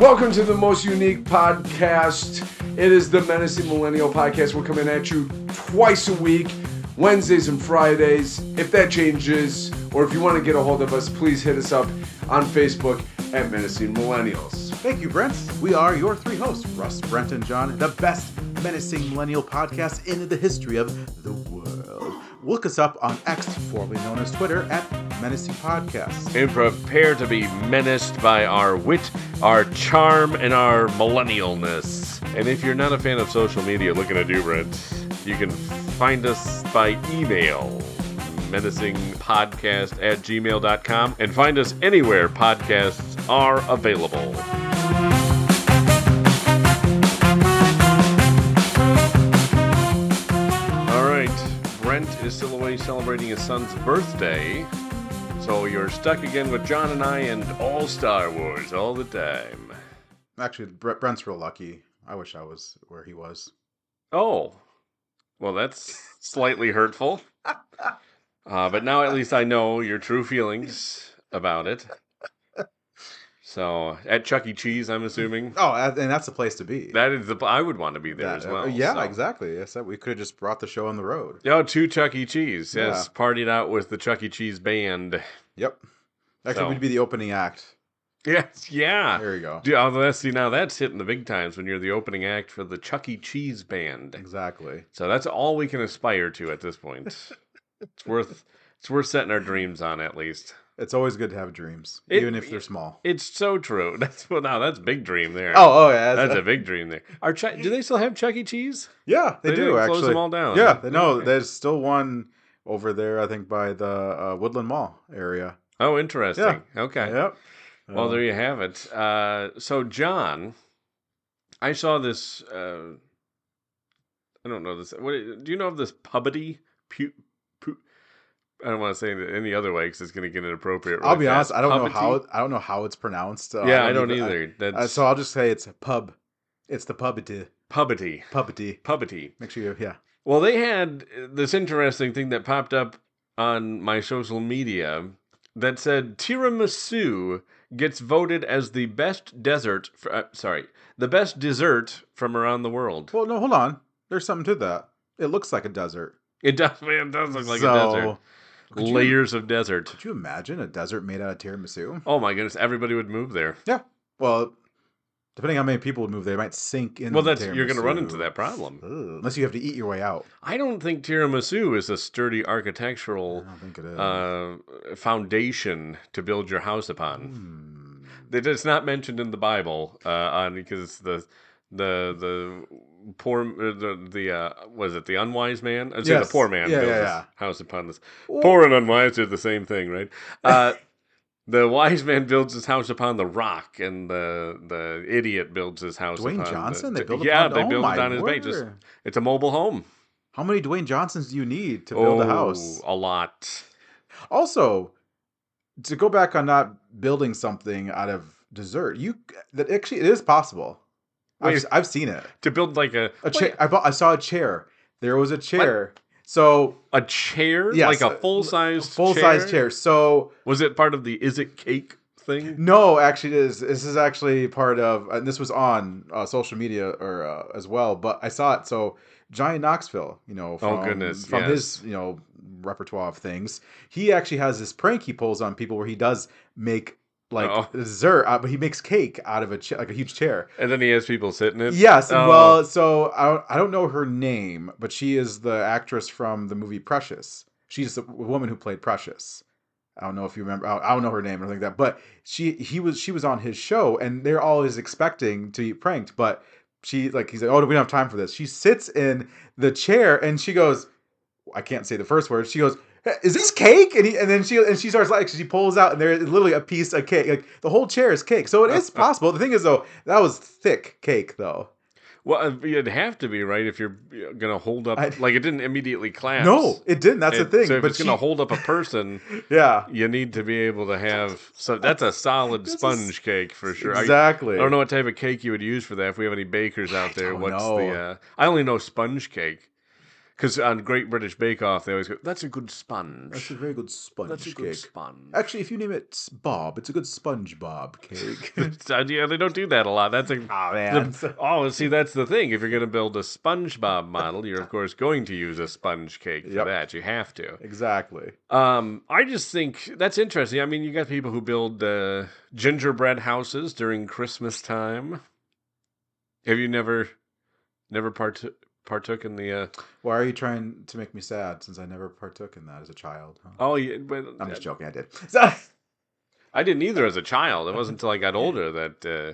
Welcome to the most unique podcast. It is the Menacing Millennial podcast. We're coming at you twice a week, Wednesdays and Fridays. If that changes, or if you want to get a hold of us, please hit us up on Facebook at Menacing Millennials. Thank you, Brent. We are your three hosts, Russ, Brent, and John, the best Menacing Millennial podcast in the history of the world. Look us up on X, formerly known as Twitter, at Menacing Podcast. And prepare to be menaced by our wit, our charm, and our millennialness. And if you're not a fan of social media, looking at you, Brent, you can find us by email, menacingpodcast@gmail.com, and find us anywhere podcasts are available. All right, Brent is still away celebrating his son's birthday, so you're stuck again with John and I and all Star Wars all the time. Actually, Brent's real lucky. I wish I was where he was. Oh, well, that's slightly hurtful. But now at least I know your true feelings about it. So, at Chuck E. Cheese, I'm assuming. Oh, and that's the place to be. That is I would want to be there as well. Yeah, so. Exactly. Yes, we could have just brought the show on the road. Oh, to Chuck E. Cheese. Yes, partied out with the Chuck E. Cheese band. Yep. Actually, we'd be the opening act. Yes, yeah. There you go. Now that's hitting the big times when you're the opening act for the Chuck E. Cheese band. Exactly. So that's all we can aspire to at this point. It's worth setting our dreams on, at least. It's always good to have dreams, even if they're small. It's so true. That's big dream there. Oh yeah, that's a big dream there. Do they still have Chuck E. Cheese? Yeah, they do. Actually, close them all down. Yeah, no, there's still one over there. I think by the Woodland Mall area. Oh, interesting. Yeah. Okay. Yep. Well, there you have it. So, John, I saw this. I don't know this. Do you know of this Pubbity? I don't want to say it any other way because it's going to get inappropriate. Really I'll be honest. fast. I don't know how it's pronounced. I don't either. So I'll just say it's pub. It's the Pubbity. Pubbity. Make sure you. Well, they had this interesting thing that popped up on my social media that said tiramisu gets voted as the best dessert. The best dessert from around the world. Well, no, hold on. There's something to that. It looks like a desert. It does. Man, it does look like a desert. Layers of desert. Could you imagine a desert made out of tiramisu? Oh my goodness! Everybody would move there. Yeah. Well, depending on how many people would move there, it might sink in. Well, you're going to run into that problem. Unless you have to eat your way out. I don't think tiramisu is a sturdy architectural foundation to build your house upon. It's not mentioned in the Bible because the poor was it the unwise man? I'd say the poor man builds his house upon this. Poor and unwise are the same thing, right? The wise man builds his house upon the rock, and the idiot builds his house upon Dwayne Johnson? they build it on his base. It's a mobile home. How many Dwayne Johnsons do you need to build a house? A lot. Also, to go back on not building something out of dessert, it is possible. I've seen it. To build like a chair. I saw a chair. There was a chair. What? So a chair? Yes, like a full-size chair. So was it part of the Is It Cake thing? No, actually this is actually part of, and this was on social media or as well, but I saw it. So Johnny Knoxville, from his, repertoire of things, he actually has this prank he pulls on people where he does make dessert, but he makes cake out of a huge chair, and then he has people sit in it. Yes, well, so I don't know her name, but she is the actress from the movie Precious. She's the woman who played Precious. I don't know if you remember. I don't know her name or anything like that, but she was on his show, and they're always expecting to get pranked, but he's like, oh, we don't have time for this. She sits in the chair and she goes, I can't say the first word. She goes, is this cake? And then she starts like, she pulls out, and there's literally a piece of cake. Like the whole chair is cake. So it is possible. The thing is though, that was thick cake though. Well, it'd have to be, right, if you're going to hold up... it didn't immediately collapse. No, it didn't. That's the thing. So if it's going to hold up a person, you need to be able to have... So that's a solid sponge cake for sure. Exactly. I don't know what type of cake you would use for that. If we have any bakers out there, I only know sponge cake. Because on Great British Bake Off, they always go, "That's a good sponge. That's a very good sponge That's a cake. good sponge." Actually, if you name it Bob, it's a good sponge Bob cake. Yeah, they don't do that a lot. That's a man. see, that's the thing. If you're going to build a SpongeBob model, you're of course going to use a sponge cake for that. You have to. Exactly. I just think that's interesting. I mean, you got people who build gingerbread houses during Christmas time. Have you never partook in the? Why are you trying to make me sad? Since I never partook in that as a child. Huh? Oh, yeah, but I'm just joking. I did. I didn't either as a child. It wasn't until I got older that.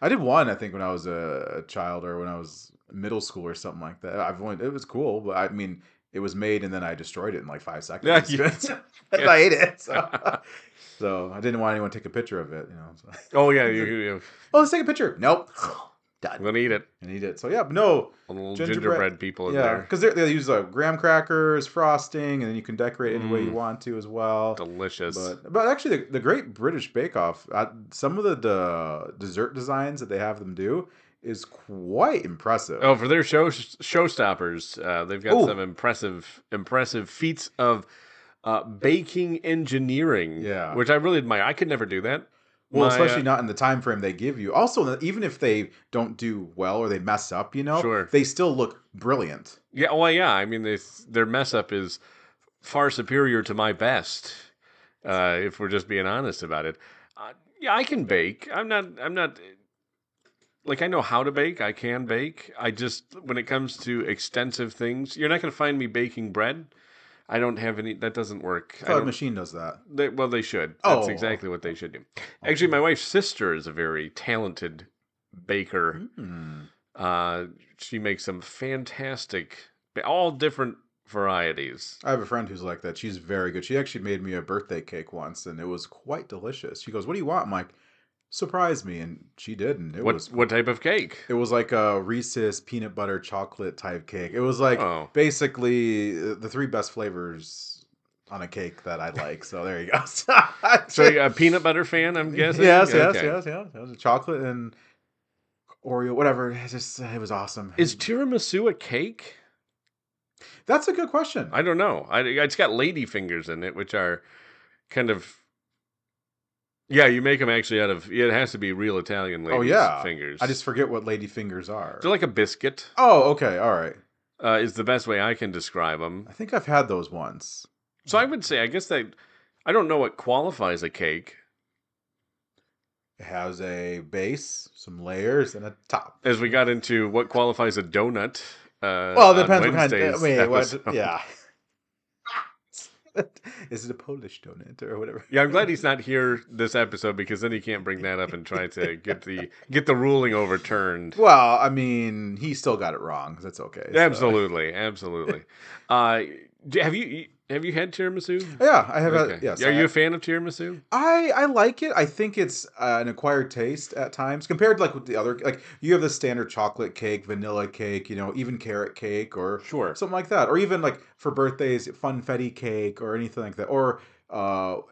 I did one. I think when I was a child or when I was middle school or something like that. It was cool, but I mean, it was made and then I destroyed it in like 5 seconds. Yeah. I ate it. So I didn't want anyone to take a picture of it. So. Oh yeah, you. Oh, let's take a picture. Nope. Done. I'm gonna eat it. And eat it. So yeah, but no. Little gingerbread people in there. Because they use graham crackers, frosting, and then you can decorate any way you want to as well. Delicious. But actually, the Great British Bake Off, some of the dessert designs that they have them do is quite impressive. Oh, for their showstoppers, they've got some impressive feats of baking engineering. Yeah, which I really admire. I could never do that. Well, especially not in the time frame they give you. Also, even if they don't do well or they mess up, sure. they still look brilliant. Yeah, well, yeah. I mean, their mess up is far superior to my best. If we're just being honest about it. Yeah, I can bake. I'm not. Like, I know how to bake. I can bake. I just, when it comes to extensive things, you're not going to find me baking bread. I don't have any. That doesn't work. I thought a machine does that. They should. That's exactly what they should do. Actually, my wife's sister is a very talented baker. She makes some fantastic, all different varieties. I have a friend who's like that. She's very good. She actually made me a birthday cake once, and it was quite delicious. She goes, "What do you want?" I'm like, "Surprise me," and she did. And what type of cake? It was like a Reese's peanut butter chocolate type cake. It was like basically the 3 best flavors on a cake that I like. So there you go. So you're a peanut butter fan, I'm guessing? Yes. It was a chocolate and Oreo, whatever. It was awesome. Is tiramisu a cake? That's a good question. I don't know. It's got lady fingers in it, which are kind of... Yeah, you make them actually out of... It has to be real Italian lady fingers. I just forget what lady fingers are. They're like a biscuit. Oh, okay. All right. Is the best way I can describe them. I think I've had those once. So I would say, I guess I don't know what qualifies a cake. It has a base, some layers, and a top. As we got into what qualifies a donut. Well, it depends what kind of... Yeah. Is it a Polish donut or whatever? Yeah, I'm glad he's not here this episode because then he can't bring that up and try to get the ruling overturned. Well, I mean, he still got it wrong. That's okay. Absolutely. Have you had tiramisu? Yeah, I have. Okay. Yes. Are you a fan of tiramisu? I like it. I think it's an acquired taste at times compared to with the other. Like you have the standard chocolate cake, vanilla cake, even carrot cake or something like that, or even like for birthdays, funfetti cake or anything like that, or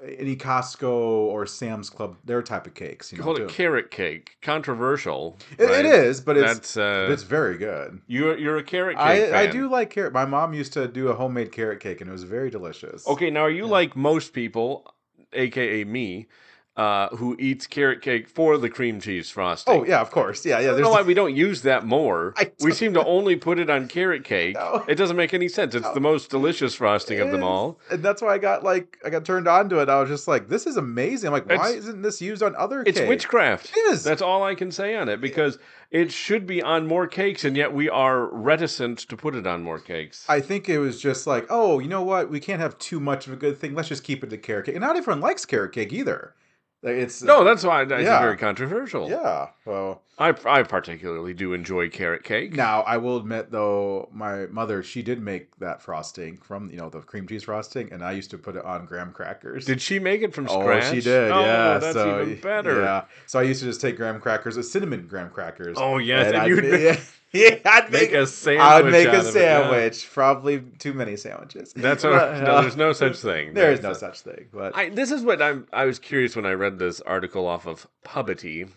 any Costco or Sam's Club, their type of cakes. Call it carrot cake. Controversial. It is, but it's very good. You're a carrot cake fan. I do like carrot. My mom used to do a homemade carrot cake, and it was very delicious. Okay, now are you like most people, aka me, who eats carrot cake for the cream cheese frosting? Oh yeah, of course. Yeah. I don't know why we don't use that more. We seem to only put it on carrot cake. No. It doesn't make any sense. It's the most delicious frosting of them all. And that's why I got turned on to it. I was just like, this is amazing. I'm like, why isn't this used on other cakes? It's witchcraft. It is. That's all I can say on it because it should be on more cakes, and yet we are reticent to put it on more cakes. I think it was just like, oh, you know what? We can't have too much of a good thing. Let's just keep it to carrot cake. And not everyone likes carrot cake either. That's why it's very controversial. Yeah, well, I particularly do enjoy carrot cake. Now, I will admit though, my mother, she did make that frosting from the cream cheese frosting, and I used to put it on graham crackers. Did she make it from scratch? Oh, she did. Yeah, that's even better. Yeah, so I used to just take graham crackers, cinnamon graham crackers. Oh yes, and I'd make a sandwich. I would make a sandwich. Yeah. Probably too many sandwiches. That's there's no such thing. There is no such thing. But this is what I was curious when I read this article off of Pubity.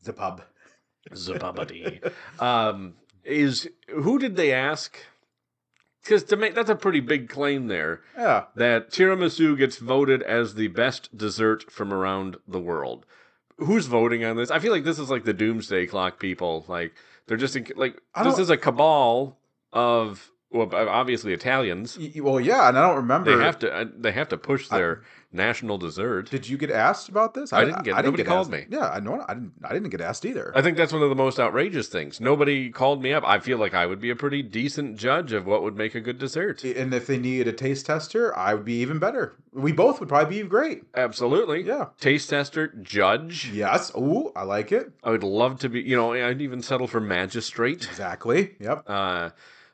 The Pubity. Is who did they ask Because that's a pretty big claim there. Yeah. That tiramisu gets voted as the best dessert from around the world. Who's voting on this? I feel like this is like the doomsday clock people. Like, they're just, this is a cabal of, well, obviously Italians. Well, yeah, and I don't remember. They have to push their national dessert. Did you get asked about this? I didn't get. Nobody called me. Yeah, I know. I didn't get asked either. I think that's one of the most outrageous things. Nobody called me up. I feel like I would be a pretty decent judge of what would make a good dessert. And if they needed a taste tester, I would be even better. We both would probably be great. Absolutely. Yeah. Taste tester, judge. Yes. Ooh, I like it. I would love to be. I'd even settle for magistrate. Exactly. Yep.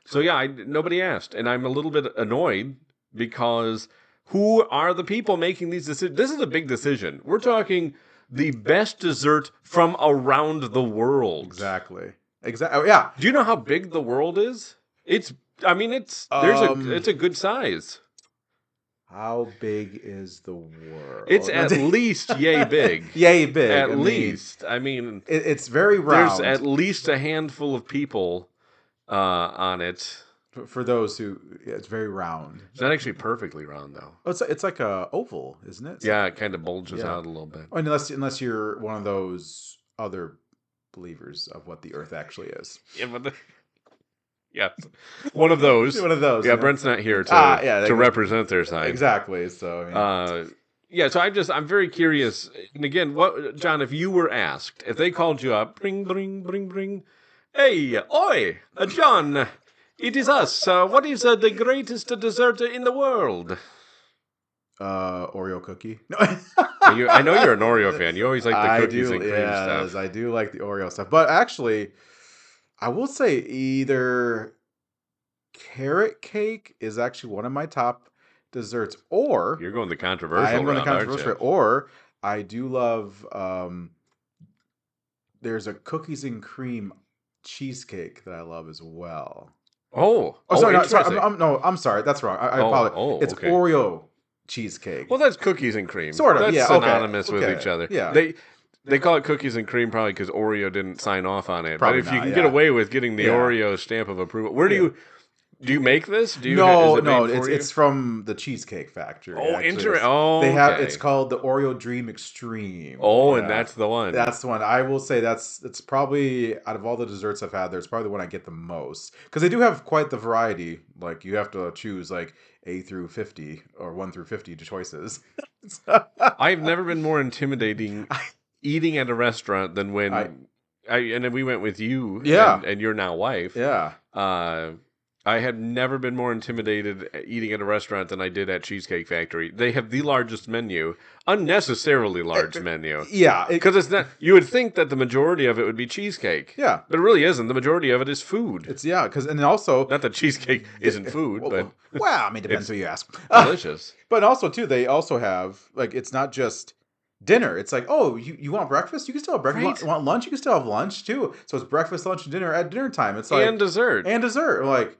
So yeah, nobody asked, and I'm a little bit annoyed because who are the people making these decisions? This is a big decision. We're talking the best dessert from around the world. Exactly. Oh, yeah. Do you know how big the world is? It's a good size. How big is the world? It's at least yay big. Yay big. At least. I mean, it's very round. There's at least a handful of people on it. For those who, it's very round. It's not actually perfectly round, though. Oh, it's like a oval, isn't it? Yeah, it kind of bulges out a little bit. Unless you're one of those other believers of what the Earth actually is. Yeah, one of those. One of those. Yeah, Brent's not here to represent their side. Exactly. So. So I'm very curious. And again, John, if you were asked, if they called you up, bring, hey, oi, John. It is us. What is the greatest dessert in the world? Oreo cookie. No. I know you're an Oreo fan. You always like the cookies and cream stuff. I do like the Oreo stuff. But actually, I will say either carrot cake is actually one of my top desserts, or you're going the controversial route. I am going the controversial route, or I do love. There's a cookies and cream cheesecake that I love as well. Sorry. I'm sorry. That's wrong. I apologize. It's okay. Oreo cheesecake. Well, that's cookies and cream. Sort of. That's synonymous with each other. Yeah. They call it cookies and cream probably because Oreo didn't sign off on it. Probably but if you can get away with getting the Oreo stamp of approval, where do you make this? It's from the Cheesecake Factory. Oh, interesting. They have it's called the Oreo Dream Extreme. And that's the one. That's the one. I will say it's probably out of all the desserts I've had, there's probably the one I get the most because they do have quite the variety. Like you have to choose like A through 50 or 1 through 50 choices. I've never been more intimidating eating at a restaurant than when and then we went with you and your now wife. Yeah. I had never been more intimidated eating at a restaurant than I did at Cheesecake Factory. They have the largest menu, unnecessarily large menu. Yeah. Because it's not, you would think that the majority of it would be cheesecake. Yeah. But it really isn't. The majority of it is food. And also. Not that cheesecake isn't food, but. Well, I mean, depends who you ask. Delicious. But also, too, they also have, like, it's not just dinner. It's like, oh, you want breakfast? You can still have breakfast. Right. You want lunch? You can still have lunch, too. So it's breakfast, lunch, and dinner at dinner time. It's like. And dessert. Like.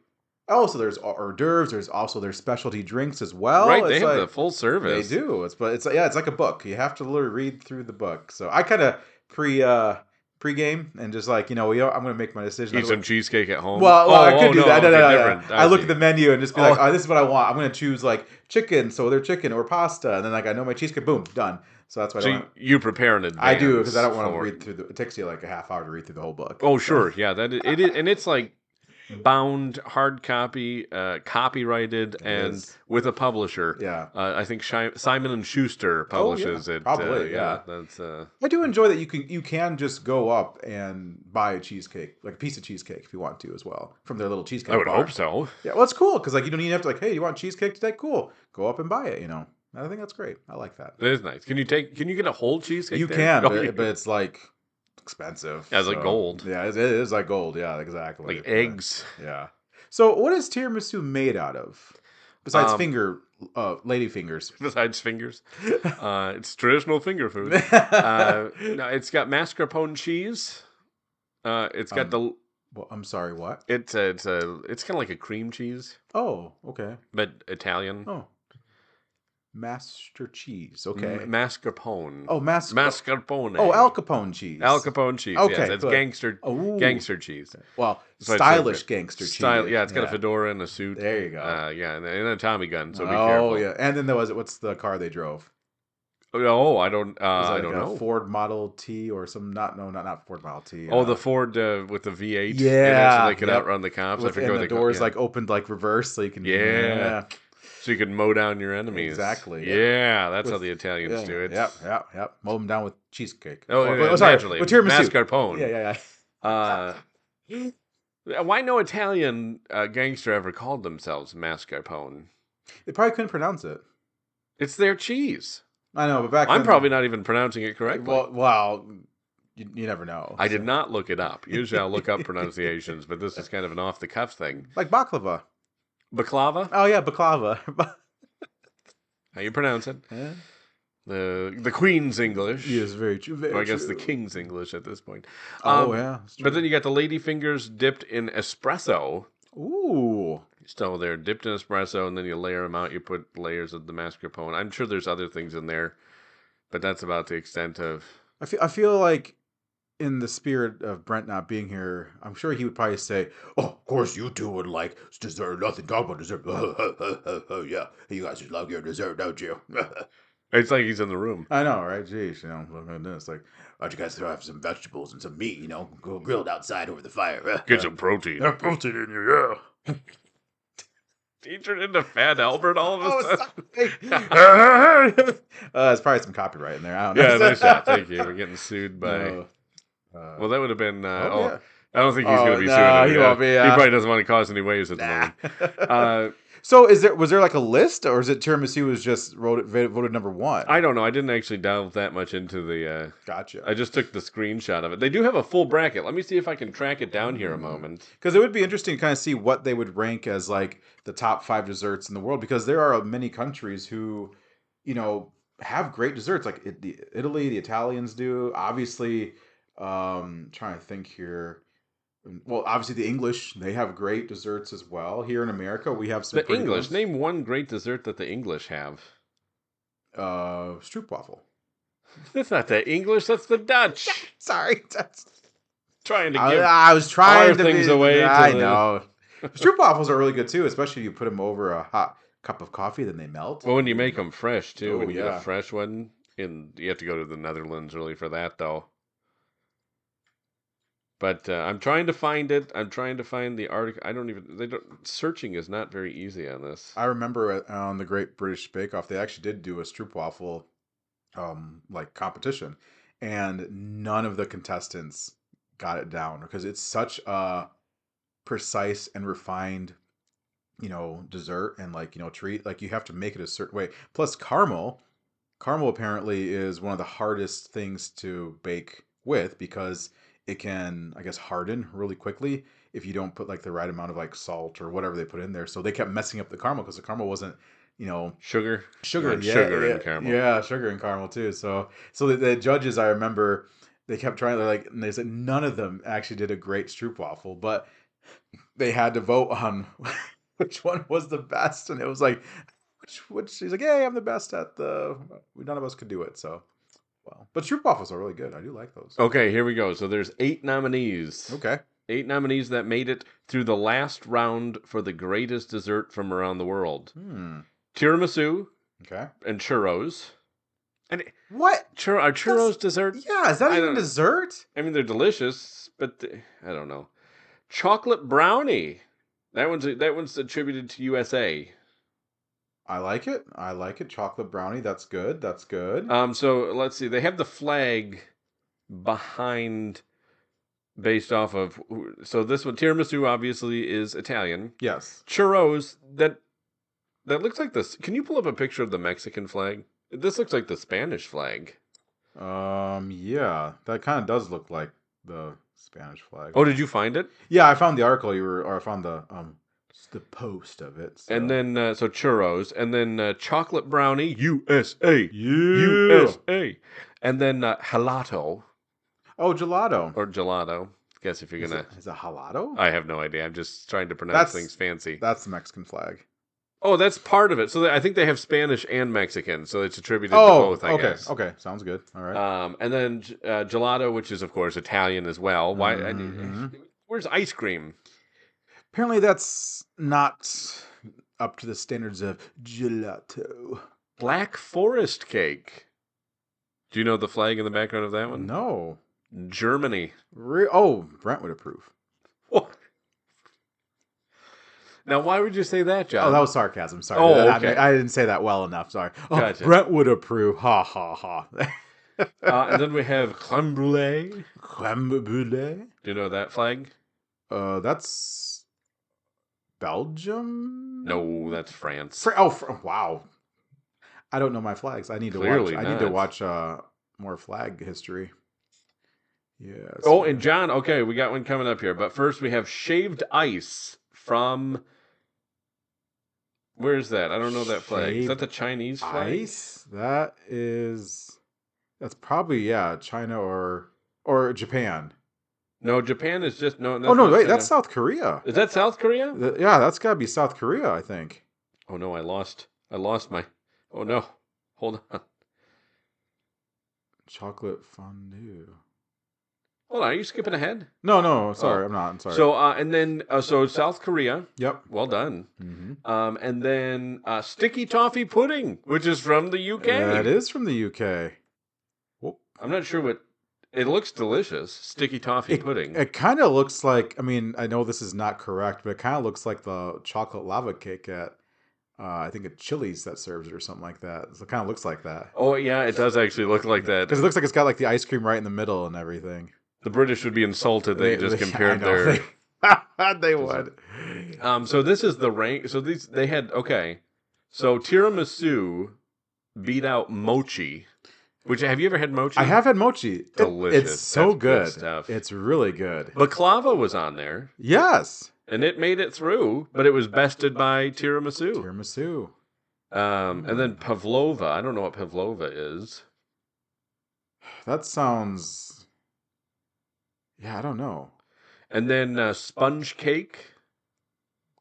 Oh, so there's hors d'oeuvres. There's also their specialty drinks as well. Right, they have the full service. They do. It's like a book. You have to literally read through the book. So I kind of pre-game and just like I'm going to make my decision. Eat some cheesecake at home. Well, I could do that. No. I look at the menu and just be like, this is what I want. I'm going to choose like chicken, so they're chicken or pasta, and then like I know my cheesecake. Boom, done. So that's what I want. You prepare in advance. I do because I don't want to read through. It takes you like a half hour to read through the whole book. Oh, sure, yeah, it is, and it's like. Bound, hard copy, copyrighted, and with a publisher. Yeah, I think Simon & Schuster publishes it. Probably, That's. I do enjoy that you can just go up and buy a cheesecake, like a piece of cheesecake, if you want to as well, from their little cheesecake. I would hope so. Yeah, well, it's cool because like you don't even have to like, hey, you want cheesecake today? Cool, go up and buy it. I think that's great. I like that. It is nice. Can you get a whole cheesecake? You can, but it's like. Expensive. Yeah, it's like gold. Yeah, it is like gold. Yeah, exactly. Like eggs. Yeah. So, what is tiramisu made out of? Besides lady fingers. Besides fingers, it's traditional finger food. No, it's got mascarpone cheese. It's got the. Well, I'm sorry. What? It's kind of like a cream cheese. Oh, okay. But Italian. Oh. Master cheese. Okay. Mascarpone. Oh, mascarpone. Oh, Al Capone cheese. Al Capone cheese. Okay, yes, it's good. gangster cheese. Well, That's why it's so stylish good. gangster cheese. Yeah, it's got a fedora and a suit. There you go. Yeah, and a Tommy gun. So be Oh careful. yeah, and then there was what's the car they drove? Oh, I don't. Was it I like don't a know. Ford Model T or some? Not Ford Model T. Oh, the Ford with the V8. Yeah, so they could outrun the cops. I forget and what the they doors call, like opened like reverse, so you can. Yeah. So you could mow down your enemies. Exactly. Yeah, that's how the Italians do it. Yep. Mow them down with cheesecake. Oh, sorry, naturally. with tiramisu. Mascarpone. Yeah. Why no Italian gangster ever called themselves mascarpone? They probably couldn't pronounce it. It's their cheese. I know, but back I'm then, probably not even pronouncing it correctly. Well, you never know. I did not look it up. Usually I'll look up pronunciations, but this is kind of an off-the-cuff thing. Like baklava. Baklava? Oh, yeah, baklava. How you pronounce it? Yeah. The Queen's English. Yes, very true. Or I guess the King's English at this point. Yeah. But then you got the lady fingers dipped in espresso. Ooh. So they're dipped in espresso, and then you layer them out. You put layers of the mascarpone. I'm sure there's other things in there, but that's about the extent of... I feel like in the spirit of Brent not being here, I'm sure he would probably say, "Oh, of course you two would like dessert. Nothing talk about dessert. Yeah, you guys just love your dessert, don't you?" It's like he's in the room. I know, right? Jeez, look at this. Like, why don't you guys have some vegetables and some meat, go grilled outside over the fire. Get some protein. Protein in you, yeah. He turned into Fat Albert all of a sudden. There's probably some copyright in there. I don't know. Yeah, nice shot. Thank you. We're getting sued by... well, that would have been... yeah. I don't think he's going to be suing. He won't be. He probably doesn't want to cause any waves at the moment. So was there like a list, or is it tiramisu was just voted number one? I don't know. I didn't actually delve that much into the... Gotcha. I just took the screenshot of it. They do have a full bracket. Let me see if I can track it down here a moment. Because it would be interesting to kind of see what they would rank as like the top 5 desserts in the world, because there are many countries who, have great desserts. Like Italy, the Italians do. Obviously, trying to think here. Well, obviously the English, they have great desserts as well. Here in America, we have some. The English, name one great dessert that the English have. Stroopwafel. That's not the English. That's the Dutch. Sorry, that's trying to give. I was trying to things away. I know. Stroopwafels are really good too, especially if you put them over a hot cup of coffee, then they melt. Well, when you make them fresh too, when you get a fresh one, you have to go to the Netherlands really for that though. But I'm trying to find it. I'm trying to find the article. Searching is not very easy on this. I remember on the Great British Bake Off, they actually did do a stroopwafel like competition, and none of the contestants got it down because it's such a precise and refined, dessert and treat. Like you have to make it a certain way. Plus caramel apparently is one of the hardest things to bake with because it can, I guess, harden really quickly if you don't put like the right amount of like salt or whatever they put in there. So they kept messing up the caramel because the caramel wasn't, sugar and caramel. Yeah, sugar and caramel too. So the judges, I remember, they kept trying. And they said none of them actually did a great stroopwafel, but they had to vote on which one was the best, and it was like, which she's like, "Hey, I'm the best at none of us could do it." So. Well, but stroopwafels are really good. I do like those. Okay, here we go. So there's 8 nominees. Okay. 8 nominees that made it through the last round for the greatest dessert from around the world. Tiramisu. Okay. And churros. And what? Are churros dessert? Yeah, is that even dessert? I mean, they're delicious, but I don't know. Chocolate brownie. That one's attributed to USA. I like it. Chocolate brownie. That's good. So let's see. They have the flag behind, based off of. So this one, tiramisu, obviously is Italian. Yes. Churros. That looks like this. Can you pull up a picture of the Mexican flag? This looks like the Spanish flag. Yeah, that kind of does look like the Spanish flag. Oh, did you find it? Yeah, I found the article I found the post of it. So. And then, so churros, and then chocolate brownie, USA. Yeah. USA. And then gelato. Oh, gelato. Or gelato. Guess if you're going to... Is it gelato? I have no idea. I'm just trying to pronounce things fancy. That's the Mexican flag. Oh, that's part of it. So I think they have Spanish and Mexican, so it's attributed to both, I guess. Okay. Sounds good. All right. And then gelato, which is, of course, Italian as well. Where's ice cream? Apparently that's not up to the standards of gelato. Black Forest cake. Do you know the flag in the background of that one? No. Germany. Brent would approve. What? Now, why would you say that, John? Oh, that was sarcasm. Sorry. Oh, okay. I didn't say that well enough. Sorry. Gotcha. Brent would approve. Ha, ha, ha. And then we have crème brûlée. Crème brûlée? Do you know that flag? That's Belgium? No, that's France. Wow. I don't know my flags. I need to watch more flag history. Yes. Oh, and John, okay, we got one coming up here. But first we have shaved ice from... Where's that? I don't know that flag. Is that the Chinese flag? Ice? That's probably, China or Japan. No, Japan is just... No, that's South Korea. Is that South Korea? Yeah, that's got to be South Korea, I think. Oh, no, I lost my... Oh, no. Hold on. Chocolate fondue. Hold on, are you skipping ahead? No, sorry, I'm not. I'm sorry. So, and then, South Korea. Yep. Well done. Mm-hmm. And then sticky toffee pudding, which is from the UK. That is from the UK. Well, I'm not sure what... It looks delicious. Sticky toffee pudding. It kind of looks like... I mean, I know this is not correct, but it kind of looks like the chocolate lava cake at... I think at Chili's that serves it or something like that. So it kind of looks like that. Oh, yeah, it does actually look like that. Because it looks like it's got like the ice cream right in the middle and everything. The British would be insulted they just compared their... They would. So this is the rank... So they had... Okay. So tiramisu beat out mochi. Which, have you ever had mochi? I have had mochi. Delicious. It's so good. Stuff. It's really good. Baklava was on there. Yes. And it made it through, but it was bested by tiramisu. And then pavlova. I don't know what pavlova is. That sounds... Yeah, I don't know. And then sponge cake.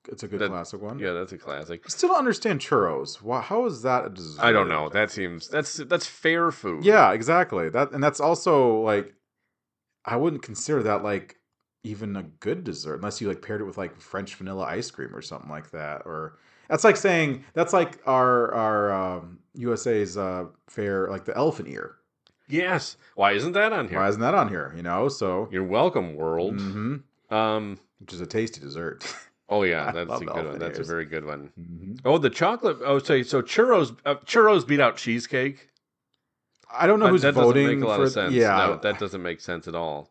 It's a good classic one. Yeah, that's a classic. I still don't understand churros. How is that a dessert? I don't know. That seems... That's fair food. Yeah, exactly. That's also like... I wouldn't consider that like... even a good dessert unless you like paired it with like French vanilla ice cream or something like that. Or that's like saying that's like our USA's fair, like the elephant ear. Yes. Why isn't that on here? Why isn't that on here? You know, so you're welcome, world. Mm-hmm. Which is a tasty dessert. Oh yeah, that's a good one. That's a very good one. Mm-hmm. Oh, the chocolate. Oh, so churros beat out cheesecake. I don't know who's voting. That doesn't make a lot of sense. Yeah, no, that doesn't make sense at all.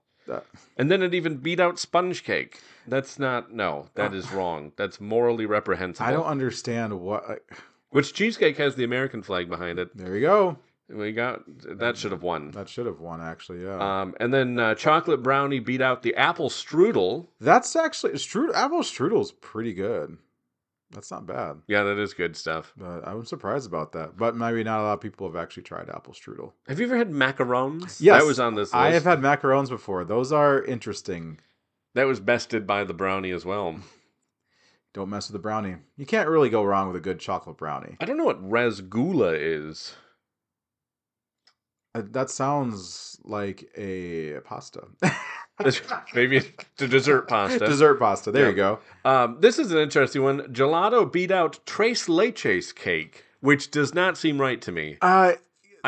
And then it even beat out sponge cake. That's not... No, that is wrong. That's morally reprehensible. I don't understand what... Which cheesecake has the American flag behind it. There you go. We got... That should have won. That should have won, actually, yeah. And then chocolate brownie beat out the apple strudel. That's actually... Apple strudel's pretty good. That's not bad. Yeah, that is good stuff. But I was surprised about that. But maybe not a lot of people have actually tried apple strudel. Have you ever had macarons? Yes. That was on this list. I have had macarons before. Those are interesting. That was bested by the brownie as well. Don't mess with the brownie. You can't really go wrong with a good chocolate brownie. I don't know what rasgula is. That sounds like a pasta. Maybe it's a dessert pasta. Dessert pasta. There you go. This is an interesting one. Gelato beat out tres leches cake, which does not seem right to me. I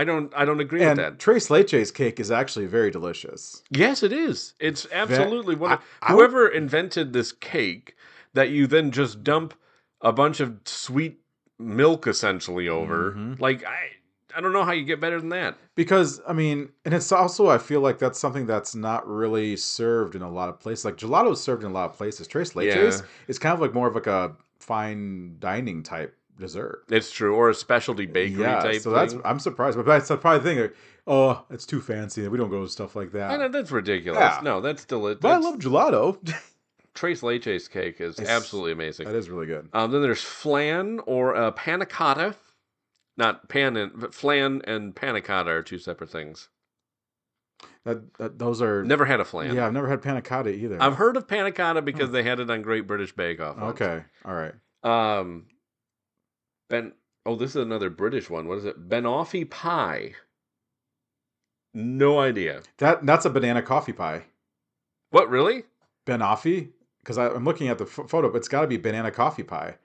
don't agree with that. Tres leches cake is actually very delicious. Yes, it is. It's absolutely wonderful. Whoever invented this cake that you then just dump a bunch of sweet milk essentially over, I don't know how you get better than that. Because, I mean, and it's also, I feel like that's something that's not really served in a lot of places. Like, gelato is served in a lot of places. Tres leches is kind of like more of like a fine dining type dessert. It's true. Or a specialty bakery type thing. I'm surprised. But that's probably the thing. Like, oh, it's too fancy. We don't go to stuff like that. I know, that's ridiculous. Yeah. No, that's delicious. But I love gelato. Tres leches cake is absolutely amazing. That is really good. Then there's flan or panna cotta. Not but flan and panna cotta are two separate things. Those are... Never had a flan. Yeah, I've never had panna cotta either. I've heard of panna cotta because they had it on Great British Bake Off. Okay, all right. This is another British one. What is it? Banoffee pie. No idea. That's a banana coffee pie. What, really? Banoffee? Because I'm looking at the photo, but it's got to be banana coffee pie.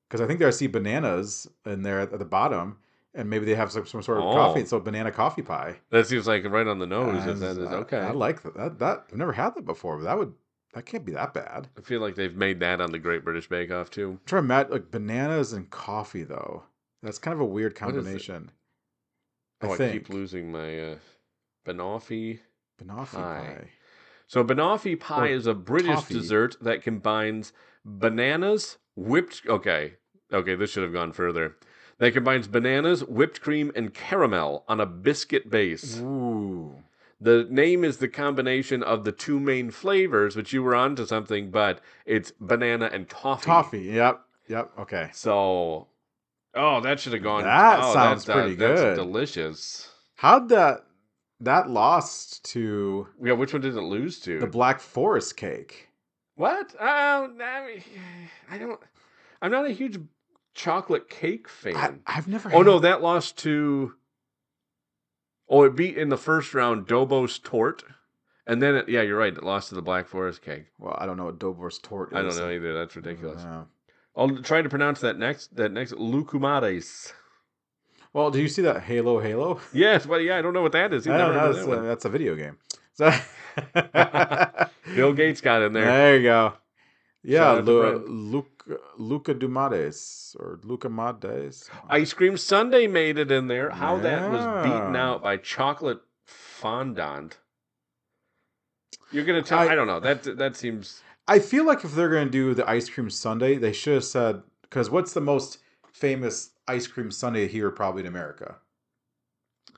Because I think I see bananas in there at the bottom, and maybe they have some sort of coffee. So banana coffee pie. That seems like right on the nose. If that is okay. I like that. I've never had that before, but that can't be that bad. I feel like they've made that on the Great British Bake Off too. I'm trying to match like bananas and coffee though. That's kind of a weird combination. I keep losing my banoffee pie. So banoffee pie is a British dessert that combines bananas, whipped... Okay, this should have gone further. That combines bananas, whipped cream, and caramel on a biscuit base. Ooh. The name is the combination of the two main flavors, which you were onto something, but it's banana and toffee. Toffee, yep, okay. So, that should have gone... That sounds pretty good. That's delicious. How'd that lost to... Yeah, which one did it lose to? The Black Forest cake. What? I'm not a huge chocolate cake fan. I've never had... Oh, no, that lost to... Oh, it beat in the first round Dobos Tort. And then, you're right, it lost to the Black Forest cake. Well, I don't know what Dobos Tort is. I don't know either. That's ridiculous. I'll try to pronounce that next. Lucumades. Well, do you see that Halo? Yes, well, I don't know what that is. That's a video game. So Bill Gates got in there. There you go. Yeah, Luca Dumades or Luca Mades. Ice Cream Sundae made it in there. How that was beaten out by chocolate fondant. You're gonna tell? I don't know. That seems. I feel like if they're gonna do the ice cream sundae, they should have said, because what's the most famous ice cream sundae here probably in America?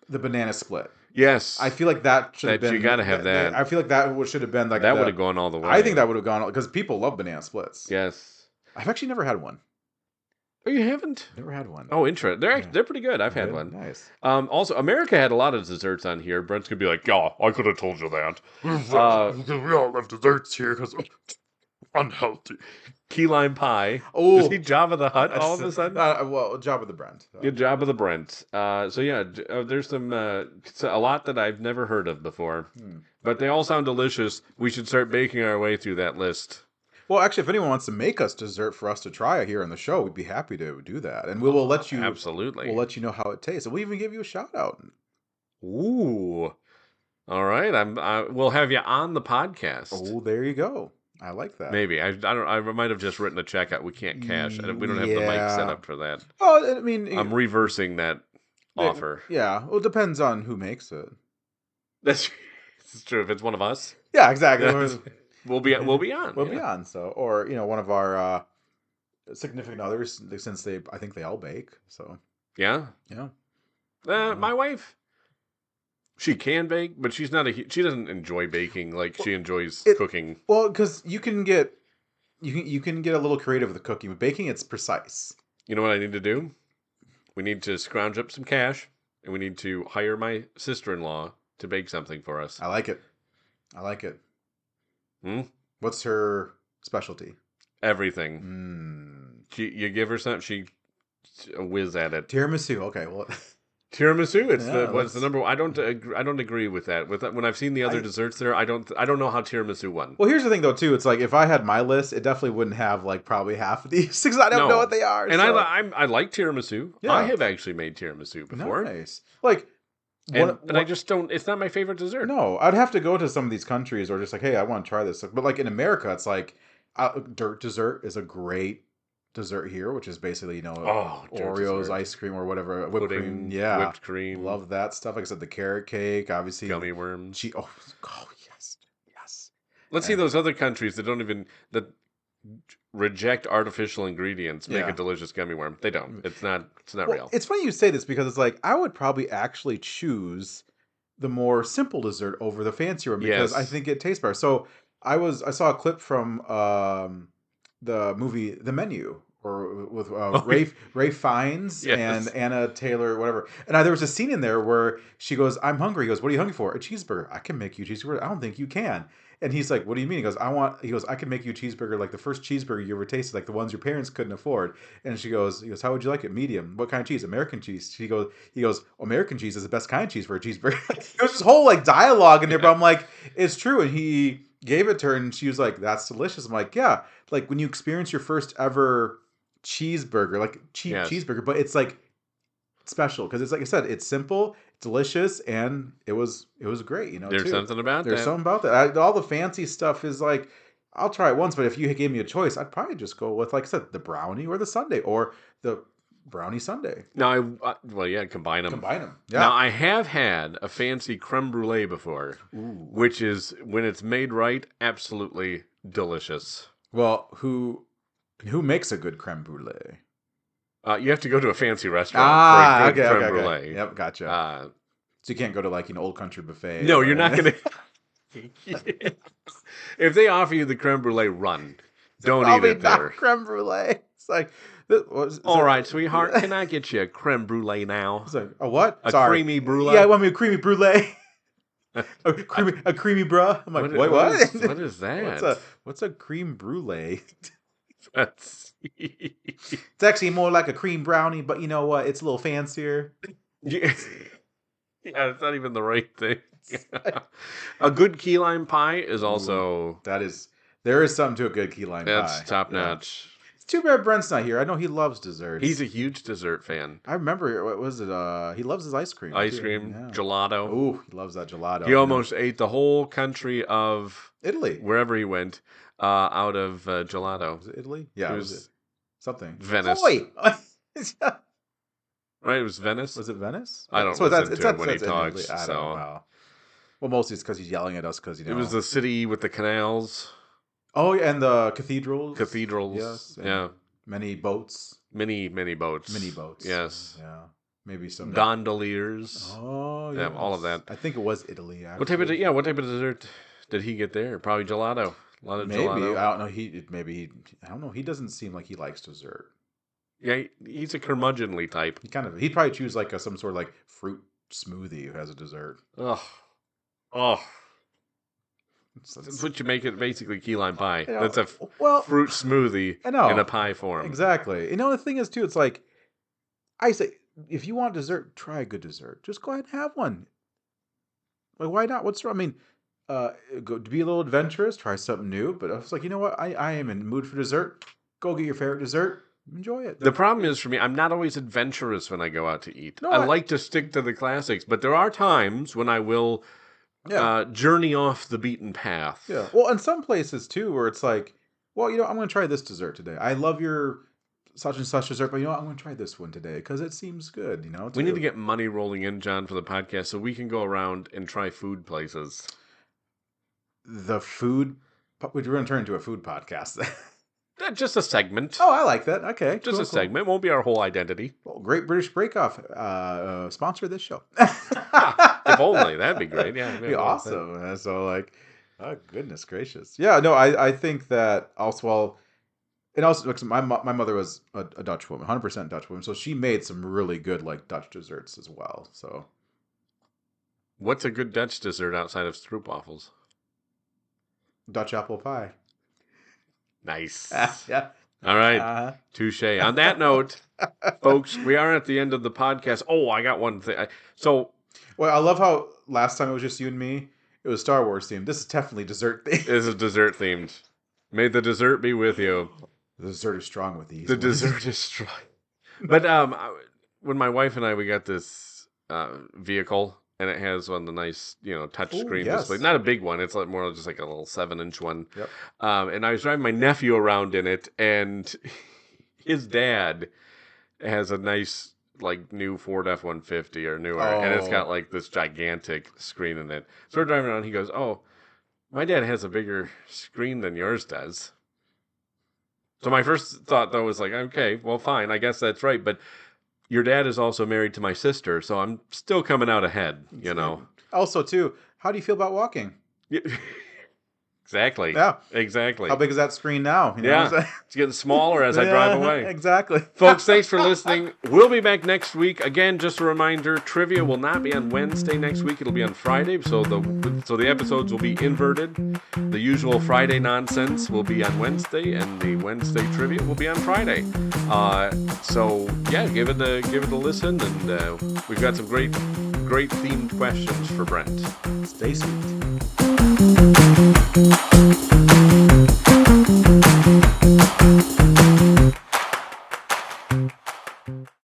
The banana split. Yes. I feel like that should have been... You got to have that. I feel like that should have been like... That would have gone all the way. I think that would have gone... Because people love banana splits. Yes. I've actually never had one. Oh, you haven't? Never had one. Oh, interesting. They're pretty good. I've had one. Nice. Also, America had a lot of desserts on here. Brent's going to be like, yeah, I could have told you that. Because we all have desserts here because unhealthy. Key lime pie. Oh, is he Jabba the Hutt all of a sudden? Well, Jabba the Brent. Good Jabba the Brent. There's some a lot that I've never heard of before, but they all sound delicious. We should start baking our way through that list. Well, actually, if anyone wants to make us dessert for us to try here on the show, we'd be happy to do that, and we will let you. Absolutely, we'll let you know how it tastes, and we'll even give you a shout out. Ooh, all right. We'll have you on the podcast. Oh, there you go. I like that. Maybe I don't. I might have just written a check out. We can't cash. We don't have the mic set up for that. Oh, I mean, I'm reversing that offer. Yeah, well, it depends on who makes it. That's true. If it's one of us, yeah, exactly. We'll be on. We'll be on. So, or one of our significant others, since I think they all bake. So yeah. My wife. She can bake, but she doesn't enjoy baking like she enjoys cooking. Well, because you can get a little creative with the cooking. With baking, it's precise. You know what I need to do? We need to scrounge up some cash, and we need to hire my sister-in-law to bake something for us. I like it. What's her specialty? Everything. You give her something, she's a whiz at it. Tiramisu. Okay, well. Tiramisu. What's the number one? I don't agree with that. When I've seen the other desserts there, I don't know how tiramisu won. Well, here's the thing though too. It's like if I had my list, it definitely wouldn't have like probably half of these because I don't know what they are. And so. I like tiramisu. Yeah. I have actually made tiramisu before. Nice. Like, but I just don't. It's not my favorite dessert. No, I'd have to go to some of these countries or just like, hey, I want to try this. But like in America, it's like dirt dessert is a great dessert here, which is basically Oreos, dessert. Ice cream, or whatever, whipped cream. Yeah, whipped cream. Love that stuff. Like I said, the carrot cake, obviously, gummy worms. Yes. Let's see those other countries that reject artificial ingredients make a delicious gummy worm. They don't. It's not real. It's funny you say this because it's like I would probably actually choose the more simple dessert over the fancy one because I think it tastes better. So I saw a clip from the movie The Menu, or with Ray Fiennes and Anna Taylor, whatever. And there was a scene in there where she goes, "I'm hungry." He goes, "What are you hungry for?" "A cheeseburger." "I can make you a cheeseburger." "I don't think you can." And he's like, "What do you mean?" He goes, "I can make you a cheeseburger like the first cheeseburger you ever tasted, like the ones your parents couldn't afford." And he goes, "How would you like it? Medium." "What kind of cheese?" "American cheese." He goes, "American cheese is the best kind of cheese for a cheeseburger." There's this whole like dialogue in there, but I'm like, it's true. And he gave it to her, and she was like, "That's delicious." I'm like, yeah, like when you experience your first ever cheeseburger, like cheap cheeseburger, but it's like special because it's like I said, it's simple, delicious, and it was great. There's something about that. All the fancy stuff is like, I'll try it once, but if you gave me a choice, I'd probably just go with, like I said, the brownie or the sundae or the brownie sundae. No, combine them. Combine them. Yeah. Now I have had a fancy creme brulee before, which is when it's made right, absolutely delicious. Well, who makes a good creme brulee? You have to go to a fancy restaurant for a good creme brulee. Okay. Yep, gotcha. So you can't go to like an old country buffet. No, you're not going to. If they offer you the creme brulee, run. Don't eat it there. Creme brulee. It's like, all right, sweetheart, can I get you a creme brulee now? It's like, a what? Creamy brulee? Yeah, I want me a creamy brulee. a creamy bruh. I'm like, what? What is that? What's a cream brulee? It's actually more like a cream brownie, but you know what? It's a little fancier. Yeah, it's not even the right thing. A good key lime pie is also... There is something to a good key lime pie. That's top notch. It's too bad Brent's not here. I know he loves desserts. He's a huge dessert fan. I remember, what was it? He loves his ice cream. Gelato. Ooh, he loves that gelato. He almost ate the whole country of... Italy. Wherever he went, out of gelato. Was it Italy? Yeah, it was something. Venice. Oi! Right, it was Venice. Was it Venice? I don't listen to him when he talks. I don't know. Well, mostly it's because he's yelling at us because, It was the city with the canals. Oh, and the cathedrals. Yes. Yeah. Many boats. Many boats. Many boats. Yes. Yeah. Maybe some gondoliers. Oh, yeah. All of that. I think it was Italy, actually. What type of dessert did he get there? Probably gelato. A lot of gelato. I don't know. I don't know. He doesn't seem like he likes dessert. Yeah, he's a curmudgeonly type. He'd probably choose like some sort of like fruit smoothie who has a dessert. Oh. That's what you make it basically key lime pie. That's a fruit smoothie in a pie form. Exactly. The thing is too, it's like, I say, if you want dessert, try a good dessert. Just go ahead and have one. Like, why not? What's wrong? I mean, go to be a little adventurous, try something new. But I was like, you know what? I am in the mood for dessert. Go get your favorite dessert. Enjoy it. The problem is for me, I'm not always adventurous when I go out to eat. I like to stick to the classics, but there are times when I will journey off the beaten path. Yeah. Well, in some places too, where it's like, well, I'm going to try this dessert today. I love your such and such dessert, but I'm going to try this one today because it seems good. We need to get money rolling in, John, for the podcast so we can go around and try food places. We're going to turn into a food podcast. Just a segment. Oh, I like that. Okay. Just a segment. It won't be our whole identity. Well, Great British Break Off. Sponsor this show. If only. That'd be great. Yeah. That'd be awesome. So, like, oh, goodness gracious. Yeah, no, I think that also, and also, my mother was a Dutch woman, 100% Dutch woman. So she made some really good, like, Dutch desserts as well. So, what's a good Dutch dessert outside of stroopwafels? Dutch apple pie. Nice. Yeah. All right. Touche. On that note, folks, we are at the end of the podcast. Oh, I got one thing. Well, I love how last time it was just you and me. It was Star Wars themed. This is definitely dessert themed. This is dessert themed. May the dessert be with you. The dessert is strong with these. The dessert is strong. But when my wife and I, we got this vehicle. And it has one of the nice, touch screen display. Not a big one. It's like more just like a little 7-inch one. Yep. And I was driving my nephew around in it, and his dad has a nice, like, new Ford F-150 or newer, and it's got like this gigantic screen in it. So we're driving around. He goes, "Oh, my dad has a bigger screen than yours does." So my first thought though was like, okay, well, fine. I guess that's right, but. Your dad is also married to my sister, so I'm still coming out ahead, Also, too, how do you feel about walking? Exactly. Yeah. Exactly. How big is that screen now? You know yeah. It's getting smaller as I drive away. Exactly. Folks, thanks for listening. We'll be back next week. Again, just a reminder, trivia will not be on Wednesday next week. It'll be on Friday. So the episodes will be inverted. The usual Friday nonsense will be on Wednesday, and the Wednesday trivia will be on Friday. So yeah, give it a listen, and we've got some great themed questions for Brent. Stay sweet.